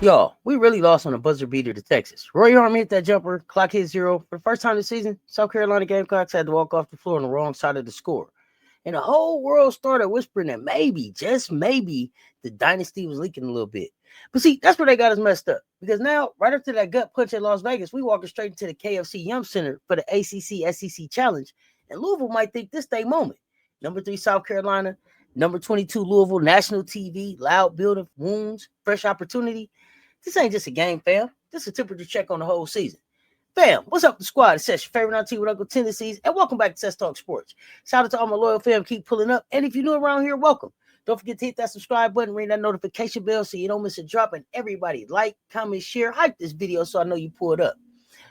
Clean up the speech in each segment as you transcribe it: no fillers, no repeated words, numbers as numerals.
Y'all, we really lost on a buzzer beater to Texas. Roy Army hit that jumper, clock hit 0. For the first time this season, South Carolina Gamecocks had to walk off the floor on the wrong side of the score. And the whole world started whispering that maybe, just maybe, the dynasty was leaking a little bit. But see, that's where they got us messed up. Because now, right after that gut punch at Las Vegas, we walking straight into the KFC Yum Center for the ACCSEC Challenge. And Louisville might think this their moment. Number 3, South Carolina. Number 22, Louisville, national TV, loud building, wounds, fresh opportunity. This ain't just a game, fam. This is a temperature check on the whole season. Fam, what's up, the squad? It's Cess, your favorite auntie with Uncle Tendencies, and welcome back to Cess Talk Sports. Shout out to all my loyal fam, keep pulling up, and if you're new around here, welcome. Don't forget to hit that subscribe button, ring that notification bell so you don't miss a drop, and everybody like, comment, share, hype this video so I know you pulled up.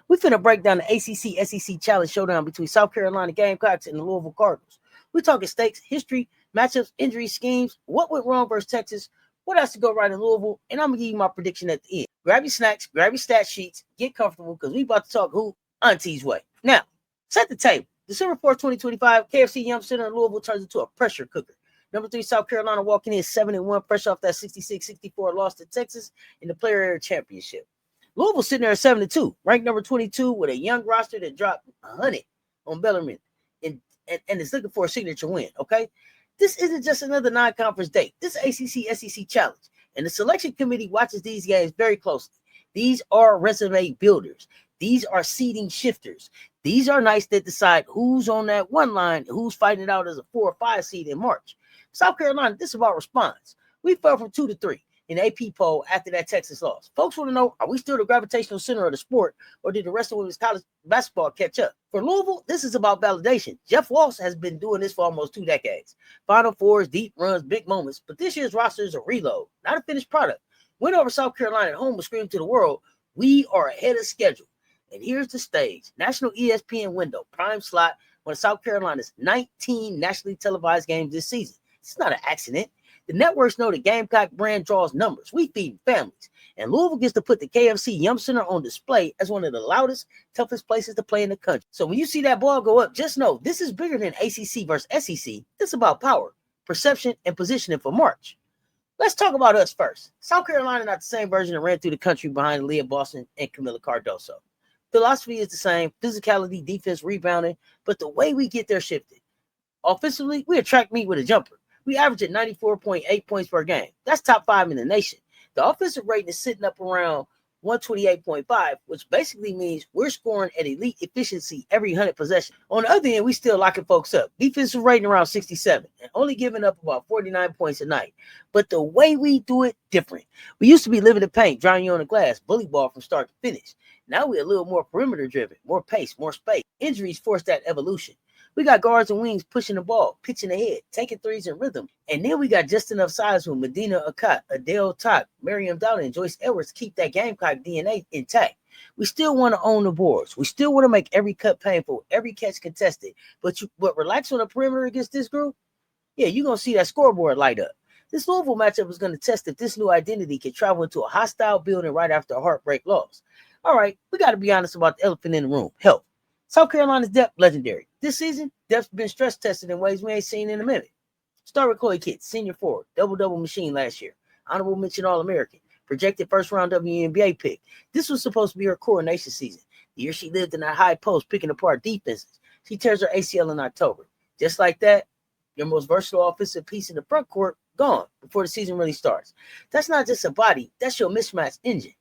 We finna break down the ACC-SEC Challenge showdown between South Carolina Gamecocks and the Louisville Cardinals. We're talking stakes, history, matchups, injury schemes, what went wrong versus Texas, what has to go right in Louisville, and I'm going to give you my prediction at the end. Grab your snacks, grab your stat sheets, get comfortable, because we about to talk who auntie's way. Now, set the table. December 4th, 2025, KFC Yum Center in Louisville turns into a pressure cooker. Number 3, South Carolina walking in 7-1, fresh off that 66-64 loss to Texas in the Player Area Championship. Louisville sitting there at 7-2, ranked number 22 with a young roster that dropped 100 on Bellarmine and is looking for a signature win, okay? This isn't just another non-conference date. This ACC-SEC Challenge. And the selection committee watches these games very closely. These are resume builders. These are seeding shifters. These are nights that decide who's on that one line, who's fighting it out as a 4 or 5 seed in March. South Carolina, this is about response. We fell from 2 to 3 in the AP poll after that Texas loss. Folks want to know, are we still the gravitational center of the sport, or did the rest of women's college basketball catch up? For Louisville, this is about validation. Jeff Walz has been doing this for almost 2 decades. Final fours, deep runs, big moments, but this year's roster is a reload, not a finished product. Win over South Carolina at home will scream to the world, we are ahead of schedule. And here's the stage. National ESPN window, prime slot, one of South Carolina's 19 nationally televised games this season. It's not an accident. The networks know the Gamecock brand draws numbers. We feed families. And Louisville gets to put the KFC Yum Center on display as one of the loudest, toughest places to play in the country. So when you see that ball go up, just know this is bigger than ACC versus SEC. This is about power, perception, and positioning for March. Let's talk about us first. South Carolina not the same version that ran through the country behind Leah Boston and Camila Cardoso. Philosophy is the same, physicality, defense, rebounding, but the way we get there shifted. Offensively, we attract meat with a jumper. We average at 94.8 points per game. That's top 5 in the nation. The offensive rating is sitting up around 128.5, which basically means we're scoring at elite efficiency every 100 possessions. On the other end, we still locking folks up. Defensive rating around 67 and only giving up about 49 points a night. But the way we do it, different. We used to be living in paint, drowning you on the glass, bully ball from start to finish. Now we're a little more perimeter driven, more pace, more space. Injuries force that evolution. We got guards and wings pushing the ball, pitching ahead, taking threes in rhythm. And then we got just enough size with Madina Okot, Adele Todd, Miriam Dowden, and Joyce Edwards to keep that Gamecock DNA intact. We still want to own the boards. We still want to make every cut painful, every catch contested. But relax on the perimeter against this group, yeah, you're going to see that scoreboard light up. This Louisville matchup is going to test if this new identity can travel into a hostile building right after a heartbreak loss. All right, we got to be honest about the elephant in the room, health. South Carolina's depth, legendary. This season, depth's been stress tested in ways we ain't seen in a minute. Start with Chloe Kitts, senior forward, double-double machine last year. Honorable mention All-American. Projected first-round WNBA pick. This was supposed to be her coronation season. The year she lived in that high post, picking apart defenses. She tears her ACL in October. Just like that, your most versatile offensive piece in the front court, gone before the season really starts. That's not just a body. That's your mismatched engine.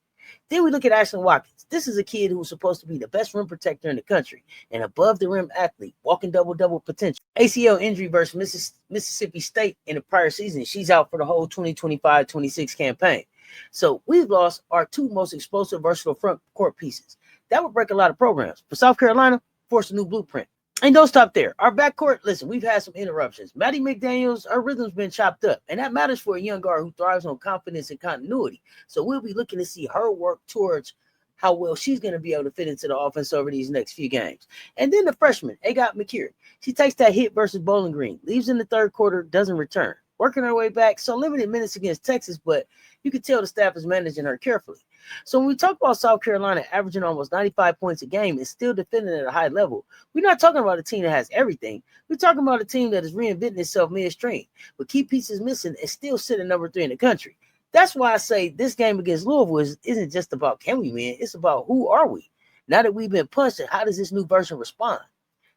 Then we look at Ashlyn Watkins. This is a kid who was supposed to be the best rim protector in the country, an above-the-rim athlete, walking double-double potential. ACL injury versus Mississippi State in the prior season. She's out for the whole 2025-26 campaign. So we've lost our 2 most explosive, versatile front court pieces. That would break a lot of programs. For South Carolina, force a new blueprint. And don't stop there. Our backcourt, listen, we've had some interruptions. Maddie McDaniels, her rhythm's been chopped up. And that matters for a young guard who thrives on confidence and continuity. So we'll be looking to see her work towards how well she's going to be able to fit into the offense over these next few games. And then the freshman, Agot McCure. She takes that hit versus Bowling Green, leaves in the third quarter, doesn't return. Working her way back, so limited minutes against Texas, but you can tell the staff is managing her carefully. So when we talk about South Carolina averaging almost 95 points a game and still defending at a high level, we're not talking about a team that has everything. We're talking about a team that is reinventing itself midstream, with key pieces missing and still sitting number 3 in the country. That's why I say this game against Louisville isn't just about can we win, it's about who are we. Now that we've been punched, how does this new version respond?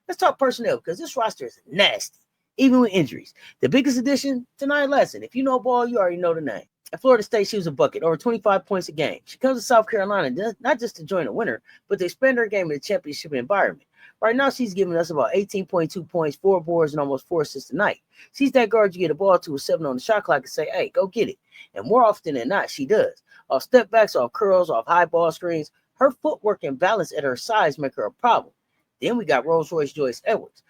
Let's talk personnel because this roster is nasty, even with injuries. The biggest addition, Tajianna Latson. If you know ball, you already know the name. At Florida State, she was a bucket, over 25 points a game. She comes to South Carolina not just to join a winner, but to expand her game in a championship environment. Right now, she's giving us about 18.2 points, 4 boards, and almost 4 assists a night. She's that guard you get a ball to with 7 on the shot clock and say, hey, go get it. And more often than not, she does. Off step backs, off curls, off high ball screens, her footwork and balance at her size make her a problem. Then we got Rolls Royce Joyce Edwards,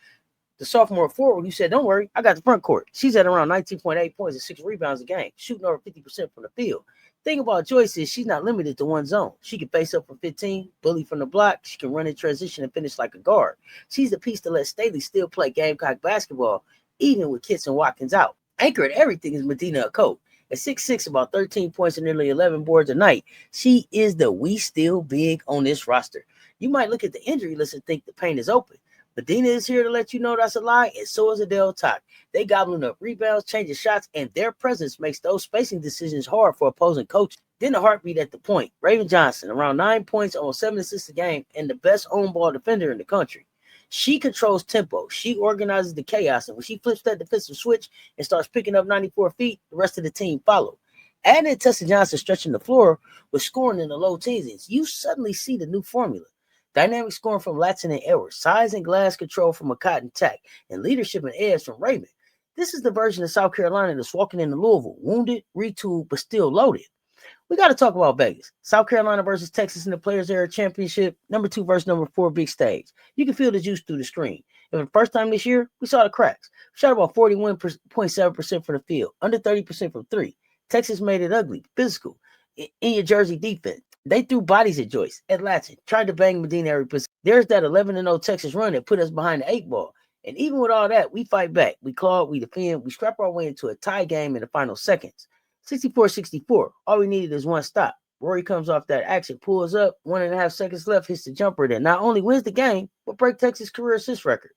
the sophomore forward who said, don't worry, I got the front court. She's at around 19.8 points and 6 rebounds a game, shooting over 50% from the field. The thing about Joyce is she's not limited to one zone. She can face up from 15, bully from the block. She can run in transition and finish like a guard. She's the piece to let Staley still play Gamecock basketball, even with Kitts and Watkins out. Anchor at everything is Madina Okot. At 6'6", about 13 points and nearly 11 boards a night, she is the we still big on this roster. You might look at the injury list and think the paint is open. Madina is here to let you know that's a lie, and so is Adele Tock. They gobbling up rebounds, changing shots, and their presence makes those spacing decisions hard for opposing coaches. Then the heartbeat at the point. Raven Johnson, around 9 points, almost 7 assists a game, and the best on-ball defender in the country. She controls tempo. She organizes the chaos, and when she flips that defensive switch and starts picking up 94 feet, the rest of the team follow. Adding in Tessa Johnson stretching the floor with scoring in the low teens, you suddenly see the new formula. Dynamic scoring from Latson and Edwards, size and glass control from Okot and Tack, and leadership and edge from Raven. This is the version of South Carolina that's walking into Louisville, wounded, retooled, but still loaded. We got to talk about Vegas. South Carolina versus Texas in the Players Era Championship, number 2 versus number 4 big stage. You can feel the juice through the screen. And for the first time this year, we saw the cracks. We shot about 41.7% from the field, under 30% from 3. Texas made it ugly, physical, in your jersey defense. They threw bodies at Joyce, at Latson, tried to bang Madina every position. There's that 11-0 Texas run that put us behind the 8 ball. And even with all that, we fight back. We claw, we defend, we scrap our way into a tie game in the final seconds. 64-64. All we needed is one stop. Rory comes off that action, pulls up, 1.5 seconds left, hits the jumper that not only wins the game, but breaks Texas' career assist record.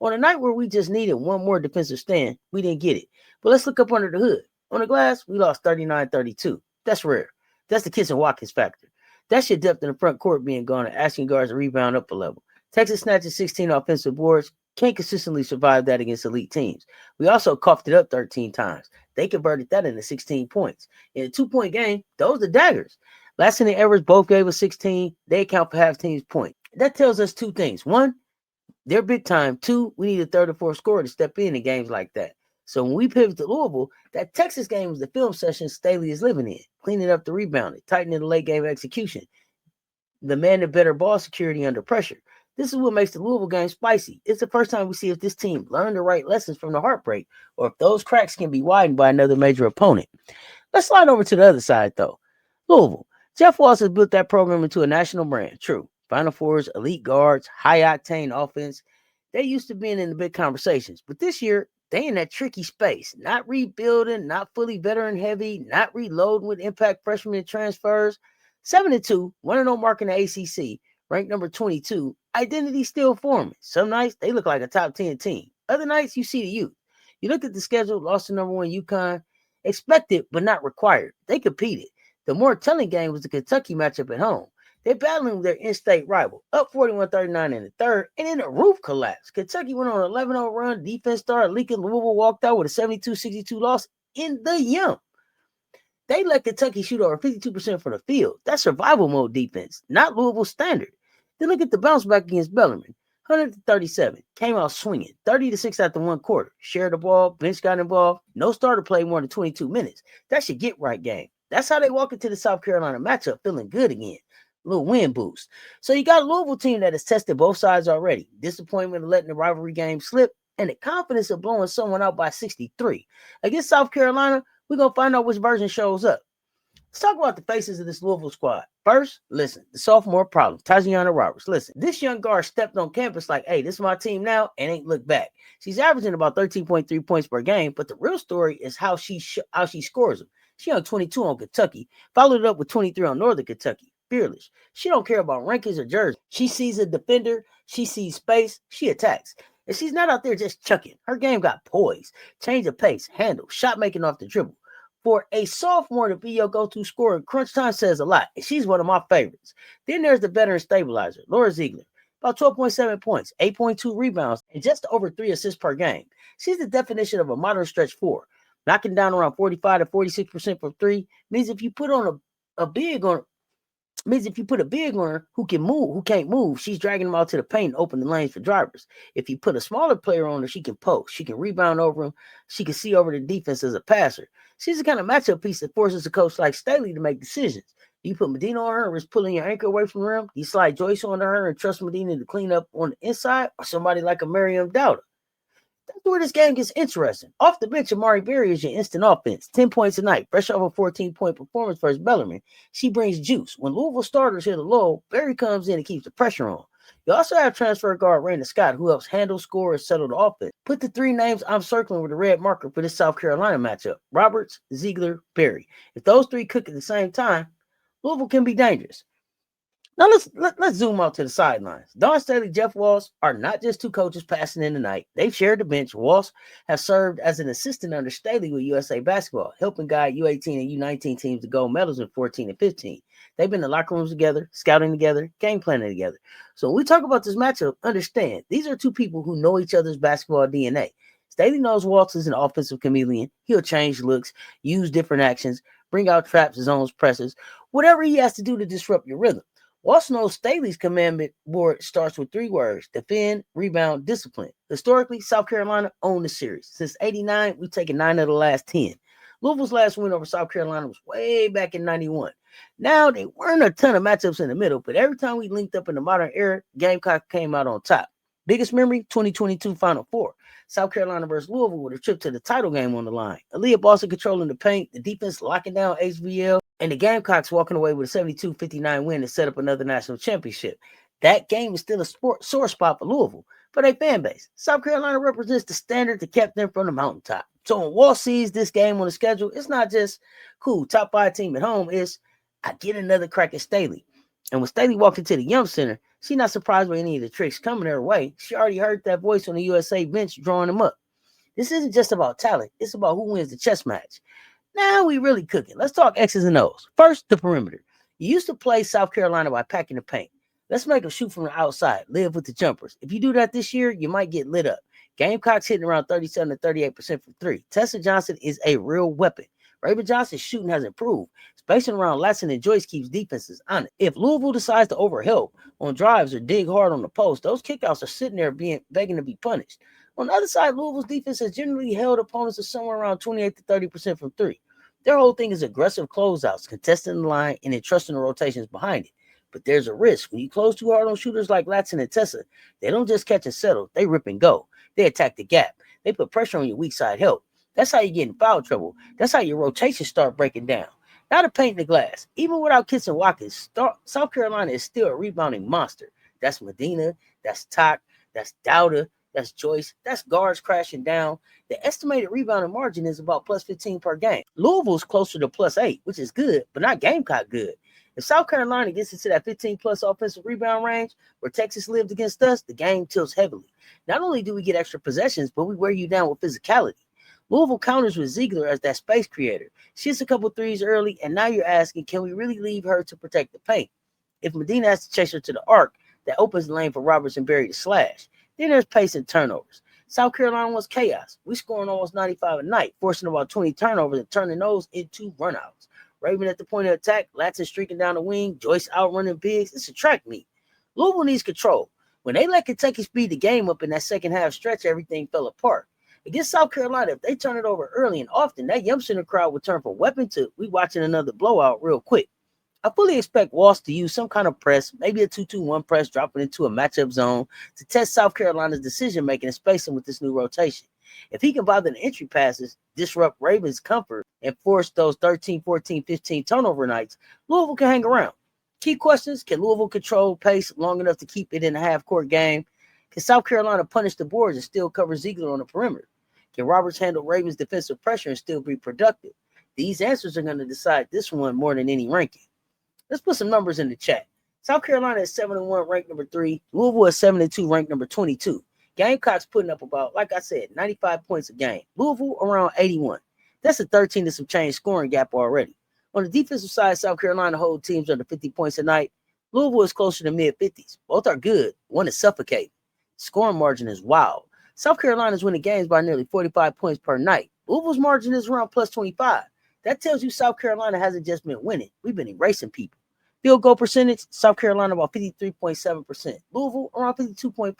On a night where we just needed one more defensive stand, we didn't get it. But let's look up under the hood. On the glass, we lost 39-32. That's rare. That's the Kitts and Watkins factor. That's your depth in the front court being gone and asking guards to rebound up a level. Texas snatches 16 offensive boards, can't consistently survive that against elite teams. We also coughed it up 13 times. They converted that into 16 points. In a 2-point game, those are daggers. Latson and Edwards both gave us 16. They account for half team's point. That tells us 2 things. 1, they're big time. 2, we need a 3rd or 4th scorer to step in games like that. So when we pivot to Louisville, that Texas game was the film session Staley is living in, cleaning up the rebounding, tightening the late game execution, demanding better ball security under pressure. This is what makes the Louisville game spicy. It's the first time we see if this team learned the right lessons from the Heartbreak or if those cracks can be widened by another major opponent. Let's slide over to the other side, though. Louisville. Jeff Walz has built that program into a national brand. True. Final Fours, elite guards, high-octane offense. They used to being in the big conversations. But this year, they in that tricky space. Not rebuilding, not fully veteran-heavy, not reloading with impact freshmen and transfers. 7-2, 1-0 mark in the ACC. Ranked number 22, identity still forming. Some nights, they look like a top 10 team. Other nights, you see the youth. You look at the schedule, lost to number 1 UConn. Expected, but not required. They competed. The more telling game was the Kentucky matchup at home. They're battling their in-state rival, up 41-39 in the third, and then the roof collapsed. Kentucky went on an 11-0 run. Defense started leaking. Louisville walked out with a 72-62 loss in the Yum. They let Kentucky shoot over 52% from the field. That's survival mode defense, not Louisville standard. Then look at the bounce back against Bellarmine. 100-37. Came out swinging. 30-6 after 1 quarter. Shared the ball. Bench got involved. No starter played more than 22 minutes. That's your get-right game. That's how they walk into the South Carolina matchup feeling good again. A little win boost. So you got a Louisville team that has tested both sides already. Disappointment of letting the rivalry game slip and the confidence of blowing someone out by 63. Against South Carolina, we're going to find out which version shows up. Let's talk about the faces of this Louisville squad. First, listen, the sophomore problem, Tajianna Roberts. Listen, this young guard stepped on campus like, hey, this is my team now, and ain't looked back. She's averaging about 13.3 points per game, but the real story is how she scores them. She on 22 on Kentucky, followed it up with 23 on Northern Kentucky. Fearless. She don't care about rankings or jerseys. She sees a defender, she sees space, she attacks. And she's not out there just chucking. Her game got poise, change of pace, handle, shot making off the dribble. For a sophomore to be your go-to scorer in crunch time says a lot, and she's one of my favorites. Then there's the veteran stabilizer, Laura Ziegler. About 12.7 points, 8.2 rebounds, and just over 3 assists per game. She's the definition of a modern stretch four. Knocking down around 45 to 46% from three means if you put on a big on her who can't move, she's dragging them out to the paint and open the lanes for drivers. If you put a smaller player on her, she can post, she can rebound over him, she can see over the defense as a passer. She's the kind of matchup piece that forces a coach like Staley to make decisions. Do you put Madina on her and risk pulling your anchor away from the rim? Do you slide Joyce onto her and trust Madina to clean up on the inside, or somebody like a Miriam Dowda? That's where this game gets interesting. Off the bench, Amari Berry is your instant offense. 10 points a night, fresh off a 14-point performance versus Bellarmine. She brings juice. When Louisville starters hit a lull, Berry comes in and keeps the pressure on. You also have transfer guard Raina Scott, who helps handle, score, and settle the offense. Put the three names I'm circling with a red marker for this South Carolina matchup: Roberts, Ziegler, Berry. If those three cook at the same time, Louisville can be dangerous. Now let's zoom out to the sidelines. Dawn Staley, Jeff Walz are not just two coaches passing in the night. They've shared the bench. Walz has served as an assistant under Staley with USA Basketball, helping guide U18 and U19 teams to gold medals in 14 and 15. They've been in the locker rooms together, scouting together, game planning together. So when we talk about this matchup, understand these are two people who know each other's basketball DNA. Staley knows Walz is an offensive chameleon. He'll change looks, use different actions, bring out traps, zones, presses, whatever he has to do to disrupt your rhythm. Walz knows Staley's commandment board starts with 3 words: defend, rebound, discipline. Historically, South Carolina owned the series. Since 89, we've taken 9 of the last 10. Louisville's last win over South Carolina was way back in 91. Now, there weren't a ton of matchups in the middle, but every time we linked up in the modern era, Gamecock came out on top. Biggest memory, 2022 Final Four. South Carolina versus Louisville with a trip to the title game on the line. Aaliyah Boston controlling the paint, the defense locking down HBL, and the Gamecocks walking away with a 72-59 win to set up another national championship. That game is still a sore spot for Louisville, for their fan base. South Carolina represents the standard that kept them from the mountaintop. So when Walz sees this game on the schedule, it's not just, cool, top 5 team at home. It's, I get another crack at Staley. And when Staley walked into the Yum Center, she's not surprised by any of the tricks coming her way. She already heard that voice on the USA bench drawing them up. This isn't just about talent. It's about who wins the chess match. Now we really cooking. Let's talk X's and O's. First, the perimeter. You used to play South Carolina by packing the paint. Let's make them shoot from the outside, live with the jumpers. If you do that this year, you might get lit up. Gamecocks hitting around 37 to 38% from 3. Tessa Johnson is a real weapon. Raven Johnson's shooting has improved. Spacing around Latson and Joyce keeps defenses on it. If Louisville decides to overhelp on drives or dig hard on the post, those kickouts are sitting there begging to be punished. On the other side, Louisville's defense has generally held opponents to somewhere around 28 to 30% from 3. Their whole thing is aggressive closeouts, contesting the line, and then trusting the rotations behind it. But there's a risk. When you close too hard on shooters like Latson and Tessa, they don't just catch and settle. They rip and go. They attack the gap. They put pressure on your weak side help. That's how you get in foul trouble. That's how your rotations start breaking down. Now to paint the glass. Even without Kitts and Watkins, South Carolina is still a rebounding monster. That's Madina. That's Tok. That's Dowda. That's Joyce. That's guards crashing down. The estimated rebounding margin is about plus 15 per game. Louisville's closer to plus 8, which is good, but not Gamecock good. If South Carolina gets into that 15-plus offensive rebound range where Texas lived against us, the game tilts heavily. Not only do we get extra possessions, but we wear you down with physicality. Louisville counters with Ziegler as that space creator. She hits a couple threes early, and now you're asking, can we really leave her to protect the paint? If Madina has to chase her to the arc, that opens the lane for Roberts and Berry to slash. Then there's pace and turnovers. South Carolina wants chaos. We scoring almost 95 a night, forcing about 20 turnovers and turning those into runouts. Raven at the point of attack, Latson streaking down the wing, Joyce outrunning bigs. It's a track meet. Louisville needs control. When they let Kentucky speed the game up in that second half stretch, everything fell apart. Against South Carolina, if they turn it over early and often, that Yum Center crowd would turn from weapon to we watching another blowout real quick. I fully expect Walz to use some kind of press, maybe a 2-2-1 press, dropping into a matchup zone to test South Carolina's decision-making and spacing with this new rotation. If he can bother the entry passes, disrupt Ravens' comfort, and force those 13, 14, 15 turnover nights, Louisville can hang around. Key questions: can Louisville control pace long enough to keep it in a half-court game? Can South Carolina punish the boards and still cover Ziegler on the perimeter? Can Roberts handle Ravens' defensive pressure and still be productive? These answers are going to decide this one more than any ranking. Let's put some numbers in the chat. South Carolina is 7-1, ranked number 3. Louisville is 7-2, ranked number 22. Gamecocks putting up about, like I said, 95 points a game. Louisville around 81. That's a 13 to some change scoring gap already. On the defensive side, South Carolina hold teams under 50 points a night. Louisville is closer to mid-50s. Both are good. One is suffocating. Scoring margin is wild. South Carolina is winning games by nearly 45 points per night. Louisville's margin is around plus 25. That tells you South Carolina hasn't just been winning. We've been erasing people. Field goal percentage, South Carolina about 53.7%. Louisville around 52.5%.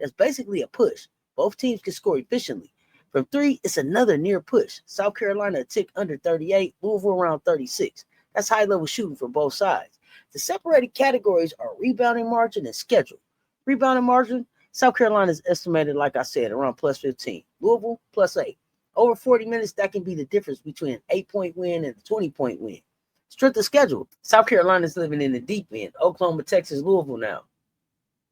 That's basically a push. Both teams can score efficiently. From three, it's another near push. South Carolina a tick under 38, Louisville around 36. That's high-level shooting for both sides. The separated categories are rebounding margin and schedule. Rebounding margin, South Carolina is estimated, like I said, around plus 15. Louisville, plus 8. Over 40 minutes, that can be the difference between an 8-point win and a 20-point win. Strength of schedule, South Carolina is living in the deep end. Oklahoma, Texas, Louisville now.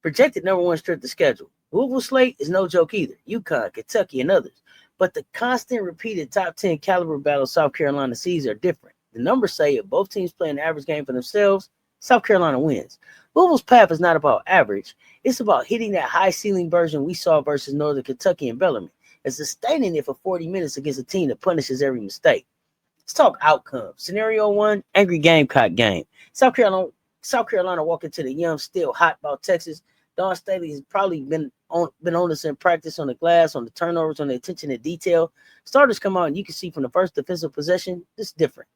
Projected number one strength of schedule. Louisville slate is no joke either. UConn, Kentucky, and others. But the constant repeated top 10 caliber battles South Carolina sees are different. The numbers say if both teams play an average game for themselves, South Carolina wins. Louisville's path is not about average. It's about hitting that high ceiling version we saw versus Northern Kentucky and Bellarmine, and sustaining it for 40 minutes against a team that punishes every mistake. Let's talk outcomes. Scenario 1, angry Gamecock game. South Carolina walk into the Yum still hot about Texas. Don Staley has probably been on us in practice on the glass, on the turnovers, on the attention to detail. Starters come out and you can see from the first defensive possession, it's different.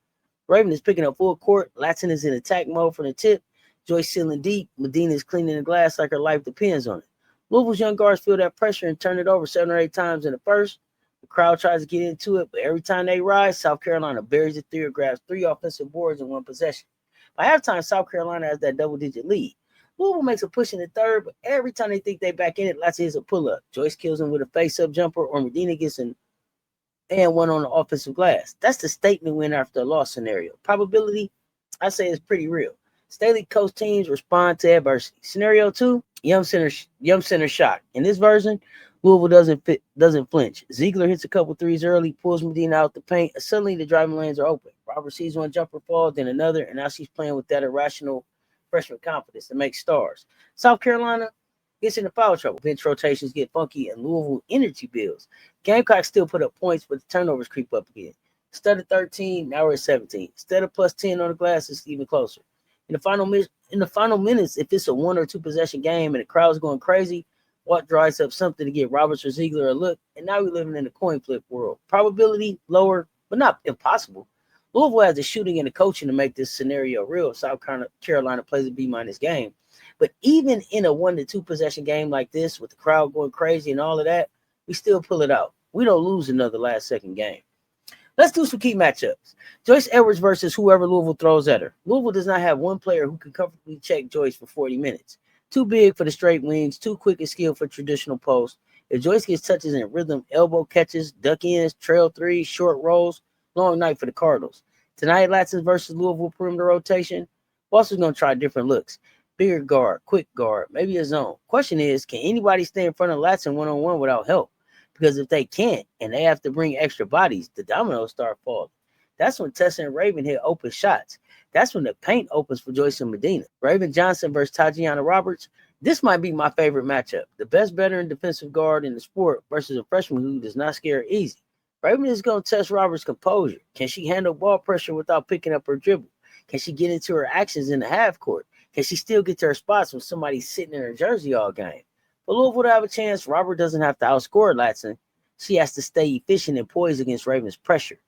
Raven is picking up full court. Latson is in attack mode from the tip. Joyce sealing deep. Madina is cleaning the glass like her life depends on it. Louisville's young guards feel that pressure and turn it over 7 or 8 times in the first. The crowd tries to get into it, but every time they rise, South Carolina buries the 3 or grabs 3 offensive boards in one possession. By halftime, South Carolina has that double-digit lead. Louisville makes a push in the third, but every time they think they back in it, Latson hits a pull-up. Joyce kills him with a face-up jumper, or Madina gets an and one on the offensive glass. That's the statement win after a loss scenario. Probability, I say, is pretty real. Staley coach teams respond to adversity. Scenario 2, Yum center shock. In this version, Louisville doesn't flinch. Ziegler hits a couple threes early, pulls Madina out the paint, and suddenly the driving lanes are open. Roberts sees one jumper fall, then another, and now she's playing with that irrational freshman confidence to make stars. South Carolina gets into foul trouble. Bench rotations get funky, and Louisville energy builds. Gamecocks still put up points, but the turnovers creep up again. Instead of 13, now we're at 17. Instead of plus 10 on the glass, it's even closer. In the final minutes, if it's a 1 or 2 possession game and the crowd's going crazy, Watt dries up something to get Roberts or Ziegler a look, and now we're living in a coin flip world. Probability lower, but not impossible. Louisville has the shooting and the coaching to make this scenario real if South Carolina plays a B- game. But even in a 1 to 2 possession game like this, with the crowd going crazy and all of that, we still pull it out. We don't lose another last-second game. Let's do some key matchups. Joyce Edwards versus whoever Louisville throws at her. Louisville does not have one player who can comfortably check Joyce for 40 minutes. Too big for the straight wings, too quick and skilled for traditional posts. If Joyce gets touches in rhythm, elbow catches, duck ins, trail threes, short rolls, long night for the Cardinals. Tonight, Latson versus Louisville perimeter rotation. Walz is going to try different looks. Bigger guard, quick guard, maybe a zone. Question is, can anybody stay in front of Latson one-on-one without help? Because if they can't and they have to bring extra bodies, the dominoes start falling. That's when Tessa and Raven hit open shots. That's when the paint opens for Joyce and Madina. Raven Johnson versus Tajianna Roberts. This might be my favorite matchup. The best veteran defensive guard in the sport versus a freshman who does not scare easy. Raven is going to test Roberts' composure. Can she handle ball pressure without picking up her dribble? Can she get into her actions in the half court? Can she still get to her spots when somebody's sitting in her jersey all game? For Louisville to have a chance, Robert doesn't have to outscore Latson. She has to stay efficient and poised against Raven's pressure.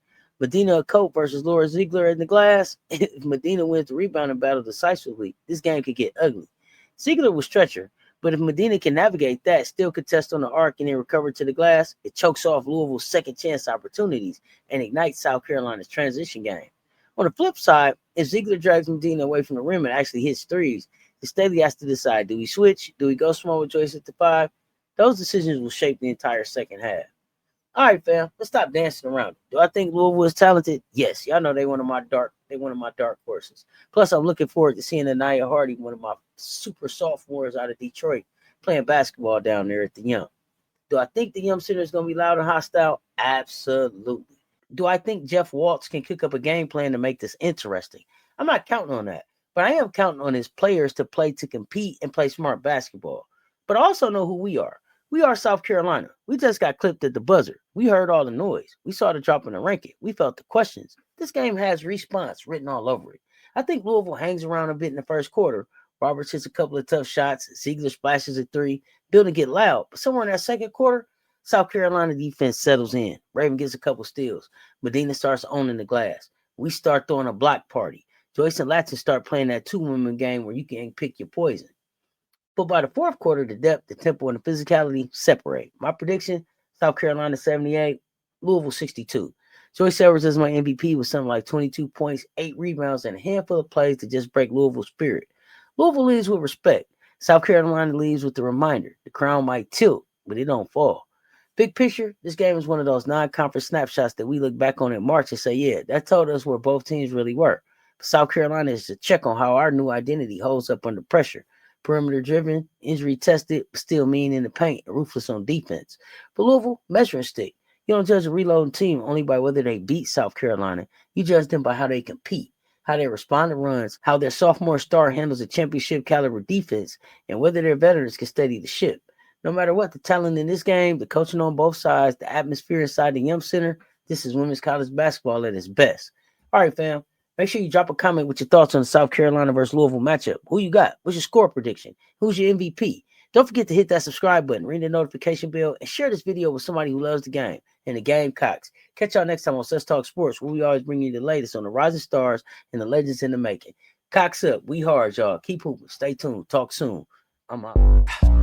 Madina Okot versus Laura Ziegler in the glass. If Madina wins the rebounding battle decisively, this game could get ugly. Ziegler will stretch her, but if Madina can navigate that, still contest on the arc and then recover to the glass, it chokes off Louisville's second chance opportunities and ignites South Carolina's transition game. On the flip side, if Ziegler drags Madina away from the rim and actually hits threes, the Staley has to decide, do we switch? Do we go small with Joyce at the 5? Those decisions will shape the entire second half. All right, fam, let's stop dancing around it. Do I think Louisville is talented? Yes. Y'all know they're one of my dark horses. Plus, I'm looking forward to seeing Anaya Hardy, one of my super sophomores out of Detroit, playing basketball down there at the Yum. Do I think the Yum Center is going to be loud and hostile? Absolutely. Do I think Jeff Walz can cook up a game plan to make this interesting? I'm not counting on that, but I am counting on his players to play to compete and play smart basketball. But I also know who we are. We are South Carolina. We just got clipped at the buzzer. We heard all the noise. We saw the drop in the ranking. We felt the questions. This game has response written all over it. I think Louisville hangs around a bit in the first quarter. Roberts hits a couple of tough shots. Ziegler splashes a three. Building get loud. But somewhere in that second quarter, South Carolina defense settles in. Raven gets a couple steals. Madina starts owning the glass. We start throwing a block party. Joyce and Latson start playing that two-woman game where you can pick your poison. But by the fourth quarter, the depth, the tempo, and the physicality separate. My prediction, South Carolina 78, Louisville 62. Joyce Edwards is my MVP with something like 22 points, 8 rebounds, and a handful of plays to just break Louisville's spirit. Louisville leads with respect. South Carolina leads with the reminder. The crown might tilt, but it don't fall. Big picture, this game is one of those non-conference snapshots that we look back on in March and say, yeah, that told us where both teams really were. But South Carolina is a check on how our new identity holds up under pressure. Perimeter driven, injury tested, but still mean in the paint, and ruthless on defense. But Louisville, measuring stick. You don't judge a reloading team only by whether they beat South Carolina. You judge them by how they compete, how they respond to runs, how their sophomore star handles a championship caliber defense, and whether their veterans can steady the ship. No matter what, the talent in this game, the coaching on both sides, the atmosphere inside the Yum Center, this is women's college basketball at its best. All right, fam. Make sure you drop a comment with your thoughts on the South Carolina versus Louisville matchup. Who you got? What's your score prediction? Who's your MVP? Don't forget to hit that subscribe button, ring the notification bell, and share this video with somebody who loves the game and the Gamecocks. Catch y'all next time on Cess Talk Sports, where we always bring you the latest on the rising stars and the legends in the making. Cocks up. We hard, y'all. Keep hooping. Stay tuned. Talk soon. I'm out.